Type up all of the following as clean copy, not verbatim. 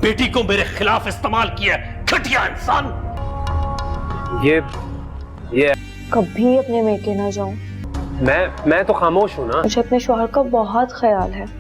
बेटी को मेरे खिलाफ इस्तेमाल किया, घटिया इंसान। ये कभी अपने मेके ना जाऊं। मैं तो खामोश हूँ ना। मुझे अपने शौहर का बहुत ख्याल है।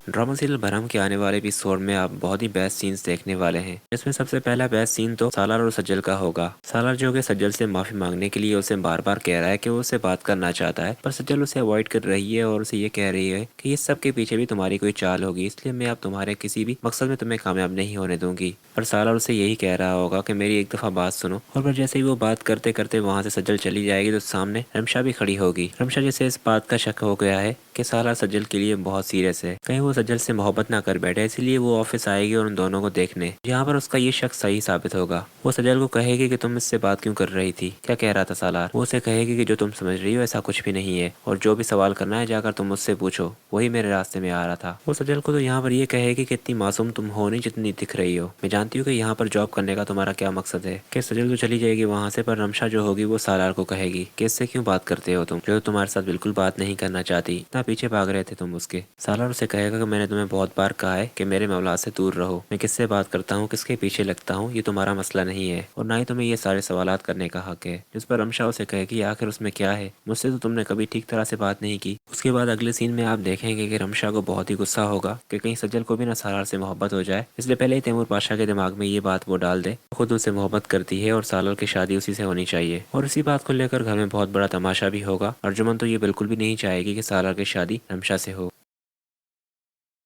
ड्रामा सीरियल भरम के आने वाले एपिसोड में आप बहुत ही बेस्ट सीन्स देखने वाले हैं। इसमें सबसे पहला बेस्ट सीन तो सालार और सज्जल का होगा। सालार जो कि सज्जल से माफी मांगने के लिए उसे बार बार कह रहा है कि वो उससे बात करना चाहता है, पर सज्जल उसे अवॉइड कर रही है और उसे ये कह रही है कि इस सब के पीछे भी तुम्हारी कोई चाल होगी, इसलिए मैं अब तुम्हारे किसी भी मकसद में तुम्हें कामयाब नहीं होने दूंगी। पर सालार उसे यही कह रहा होगा कि मेरी एक दफा बात सुनो, और फिर जैसे ही वो बात करते करते वहाँ से सज्जल चली जाएगी तो सामने रमशा भी खड़ी होगी। रमशा जैसे इस बात का शक हो गया है कि सालार सज्जल के लिए बहुत सीरियस है, कहीं वो सज्जल से मोहब्बत ना कर बैठे, इसलिए वो ऑफिस आएगी और उन दोनों को देखने। यहाँ पर उसका ये शक सही साबित होगा। वो सज्जल को कहेगी कि तुम इससे बात क्यों कर रही थी, क्या कह रहा था सालार। वो उसे कहेगी कि जो तुम समझ रही हो ऐसा कुछ भी नहीं है, और जो भी सवाल करना है जाकर तुम मुझसे पूछो, वही मेरे रास्ते में आ रहा था। वो सज्जल को तो यहाँ पर ये कहेगी कि इतनी मासूम तुम हो नहीं जितनी दिख रही हो। मैं जानती हूँ कि यहाँ पर जॉब करने का तुम्हारा क्या मकसद है। कि सज्जल तो चली जाएगी वहाँ से, पर रमशा जो होगी वो सालार को कहेगी कि इससे क्यों बात करते हो तुम, जो तुम्हारे साथ बिल्कुल बात नहीं करना चाहती, इतना पीछे भाग रहे थे तुम उसके। सालार उसे कहेगा कि मैंने तुम्हें बहुत बार कहा है कि मेरे मौला से दूर रहो, मैं किससे बात करता हूँ, किसके पीछे लगता हूँ, ये तुम्हारा मसला नहीं है, और ना ही तुम्हें ये सारे सवालात करने का हक है। जिस पर रमशा उसे कहेगी आखिर उसमें क्या है, मुझसे तो तुमने कभी ठीक तरह से बात नहीं की। उसके बाद अगले सीन में आप देखेंगे कि रमशा को बहुत ही गुस्सा होगा कि कहीं सज्जल को भी ना सालार से मोहब्बत हो जाए, इसलिए पहले ही तैमूर पाशा के दिमाग में ये बात वो डाल दे, खुद उनसे मोहब्बत करती है और सालार की शादी उसी से होनी चाहिए। और इसी बात को लेकर घर में बहुत बड़ा तमाशा भी होगा। अर्जुमन तो ये बिल्कुल भी नहीं चाहेगी कि सालार की शादी रमशा से हो।